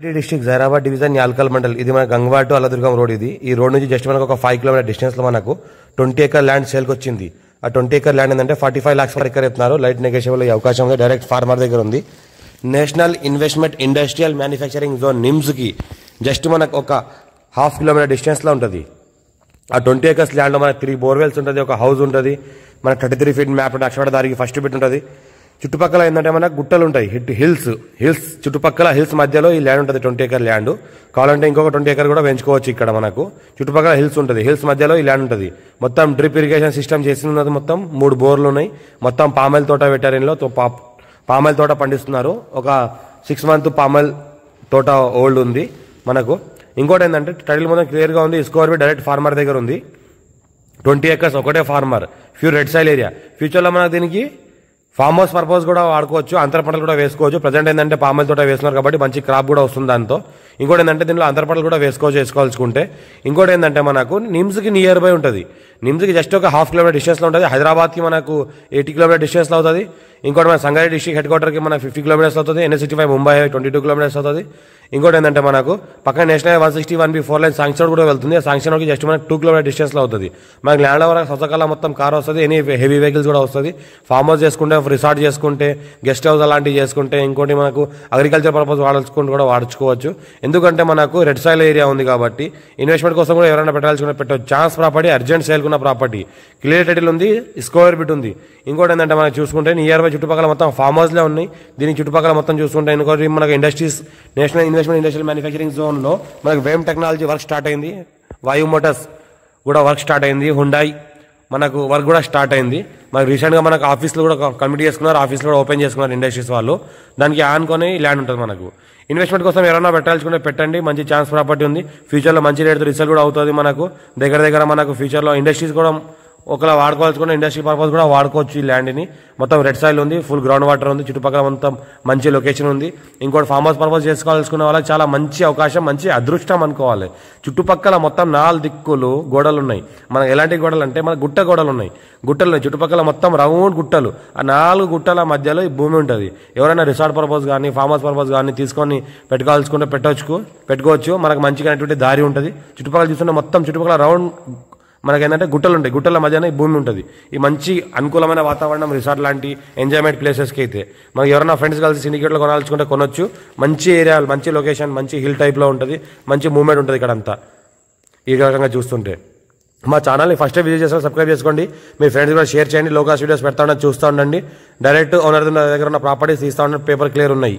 district Zaheerabad division Yalkal mandal ఇది మన గంగవాడ to Alladurgam road ఇది ఈ రోడ్ నుంచి జస్ట్ మనకు ఒక 5 కిలోమీటర్ డిస్టెన్స్ లో మనకు 20 ఎకర్ ల్యాండ్ సేల్ కి వచ్చింది ఆ 20 ఎకర్ ల్యాండ్ ఏంటంటే 45 lakhs పర్ ఎకర్ చెప్తున్నారు లైట్ నెగోషియబుల్ అయ్యే అవకాశం ఉంది డైరెక్ట్ ఫార్మర్ దగ్గర ఉంది national investment industrial manufacturing zone NIMS కి జస్ట్ మనకు ఒక 1/2 కిలోమీటర్ డిస్టెన్స్ లో ఉంటుంది ఆ 20 ఎకర్స్ ల్యాండ్ లో మనకు 3 బోర్వెల్స్ ఉంటుంది ఒక హౌస్ ఉంటుంది మన 33 ఫీట్ మ్యాప్ అక్షర దారికి ఫస్ట్ బిట్ ఉంటుంది చుట్టుపక్కల ఏంటంటే మనకు గుట్టలు ఉంటాయి హిల్స్ చుట్టుపక్కల హిల్స్ మధ్యలో ఈ ల్యాండ్ ఉంటుంది 20 ఎకర్ ల్యాండ్ కావాలంటే ఇంకొక 20 ఎకర్ కూడా పెంచుకోవచ్చు ఇక్కడ మనకు చుట్టుపక్కల హిల్స్ ఉంటుంది హిల్స్ మధ్యలో ఈ ల్యాండ్ ఉంటుంది మొత్తం డ్రిప్ ఇరిగేషన్ సిస్టమ్ చేసినది మొత్తం 3 బోర్లు ఉన్నాయి మొత్తం పామాయిల్ తోట పెట్టారు ఇందులో పామాయిల్ తోట పండిస్తున్నారు ఒక 6 month పామాయిల్ తోట ఓల్డ్ ఉంది మనకు ఇంకోటి ఏంటంటే టైటిల్ మొత్తం క్లియర్గా ఉంది స్కోర్ డైరెక్ట్ ఫార్మర్ దగ్గర ఉంది 20 ఎకర్స్ ఒకటే farmer pure red soil area ఫ్యూచర్లో మనకు దీనికి ఫామ్ హౌస్ పర్పస్ కూడా వాడుకోవచ్చు అంతర పంటలు కూడా వేసుకోవచ్చు ప్రజెంట్ ఏంటంటే పామాయిల్ తోట వేస్తున్నారు కాబట్టి మంచి క్రాప్ కూడా వస్తుంది దాంతో ఇంకోటి ఏంటంటే దీనిలో అంతర పంటలు కూడా వేసుకోవాల్సుకుంటే ఇంకోటి ఏంటంటే మనకు నిమ్స్కి నియర్ బై ఉంటుంది నిమ్స్కి జస్ట్ ఒక 1/2 కిలోమీటర్ డిస్టెన్స్లో ఉంటుంది హైదరాబాద్కి మనకు 80 కిలోమీటర్ డిస్టెన్స్లో అవుతుంది ఇంకోటి మన సంగారెడ్డి డిస్ట్రిక్ట్ హెడ్ క్వార్టర్కి మనకు 50 kilometers అవుతుంది NH65 ముంబై 22 kilometers అవుతుంది ఇంకోటి ఏంటంటే మనకు పక్కన నేషనల్ 161B 4 లైన్ శాంక్షన్ కూడా వెళ్తుంది ఆ శాంక్షన్ వరకు జస్ట్ మనకు 2 kilometers డిస్టెన్స్లో అవుతుంది మనకి ల్యాండ్ వరకు స్వతకాల మొత్తం కార్ వస్తుంది ఎనీ హెవీ వెహికల్స్ కూడా వస్తుంది ఫామ్ హౌస్ చేసుకుంటే రిసార్ట్ చేసుకుంటే గెస్ట్ హౌస్ అలాంటివి చేసుకుంటే ఇంకోటి మనకు అగ్రికల్చర్ పర్పస్ వాడుకుంటూ కూడా వాడుకోవచ్చు ఎందుకంటే మనకు రెడ్ సాయిల్ ఏరియా ఉంది కాబట్టి ఇన్వెస్ట్మెంట్ కోసం కూడా ఎవరైనా పెట్టవచ్చు ఛాన్స్ ప్రాపర్టీ అర్జెంట్ సేల్ ఉన్న ప్రాపర్టీ క్లియర్ టైటిల్ ఉంది స్క్వేర్ బిట్ ఉంది ఇంకోటి ఏంటంటే మనకు చూసుకుంటే నియర్ బై చుట్టుపక్కల మొత్తం ఫామ్ హౌస్లే ఉన్నాయి దీని చుట్టుపక్కల మొత్తం చూసుకుంటే ఇంకోటి మనకు industries national investment industrial manufacturing జోన్లో మనకు వేమ్ టెక్నాలజీ వర్క్ స్టార్ట్ అయింది వాయు మోటార్స్ కూడా వర్క్ స్టార్ట్ అయింది హుండాయ్ మనకు వర్క్ కూడా స్టార్ట్ అయింది మనకు రీసెంట్గా మనకు ఆఫీస్లో కూడా కమిటీ చేసుకున్నారు ఆఫీస్లో కూడా ఓపెన్ చేసుకున్నారు ఇండస్ట్రీస్ వాళ్ళు దానికి ఆనుకొని ల్యాండ్ ఉంటుంది మనకు ఇన్వెస్ట్మెంట్ కోసం ఎవరైనా పెట్టాల్సుకుంటే పెట్టండి మంచి ఛాన్స్ ప్రాపర్టీ ఉంది ఫ్యూచర్లో మంచి రేట్తో రిసల్ట్ కూడా అవుతుంది మనకు దగ్గర మనకు ఫ్యూచర్లో ఇండస్ట్రీస్ కూడా ఒకలా వాడుకోవాల్సుకుంటే ఇండస్ట్రీ పర్పస్ కూడా వాడుకోవచ్చు ఈ ల్యాండ్ని మొత్తం రెడ్ సాయిల్ ఉంది ఫుల్ గ్రౌండ్ వాటర్ ఉంది చుట్టుపక్కల మొత్తం మంచి లొకేషన్ ఉంది ఇంకోటి ఫామ్ హౌస్ పర్పస్ చేసుకోవాల్సుకునే వాళ్ళకి చాలా మంచి అవకాశం మంచి అదృష్టం అనుకోవాలి చుట్టుపక్కల మొత్తం 4 దిక్కులు గోడలు ఉన్నాయి మనకు ఎలాంటి గోడలు అంటే మన గుట్ట గోడలు ఉన్నాయి చుట్టుపక్కల మొత్తం రౌండ్ గుట్టలు ఆ 4 గుట్టల మధ్యలో ఈ భూమి ఉంటుంది ఎవరైనా రిసార్ట్ పర్పస్ కానీ ఫామ్ హౌస్ పర్పస్ కానీ తీసుకొని పెట్టుకోవాల్సుకుంటే పెట్టుకోవచ్చు మనకు మంచిగా దారి ఉంటుంది చుట్టుపక్కల చూస్తుంటే మొత్తం చుట్టుపక్కల రౌండ్ మనకి ఏంటంటే గుట్టలు ఉంటాయి గుట్టల మధ్యన ఈ భూమి ఉంటుంది ఈ మంచి అనుకూలమైన వాతావరణం రిసార్ట్ లాంటి ఎంజాయ్మెంట్ ప్లేసెస్కి అయితే మనకి ఎవరైనా ఫ్రెండ్స్ కలిసి సిండికేట్లో కొనాల్చుకుంటే కొనొచ్చు మంచి ఏరియా మంచి లొకేషన్ మంచి హిల్ టైప్లో ఉంటుంది మంచి మూవ్మెంట్ ఉంటుంది ఇక్కడ అంతా ఈ రకంగా చూస్తుంటే మా ఛానల్ని ఫస్ట్ విజిట్ చేస్తే సబ్స్క్రైబ్ చేసుకోండి మీ ఫ్రెండ్స్ కూడా షేర్ చేయండి లోకల్ వీడియోస్ పెడతా చూస్తూ ఉండండి డైరెక్ట్ ఓనర్ దగ్గర ఉన్న ప్రాపర్టీస్ తీస్తూ ఉండండి పేపర్ క్లియర్ ఉన్నాయి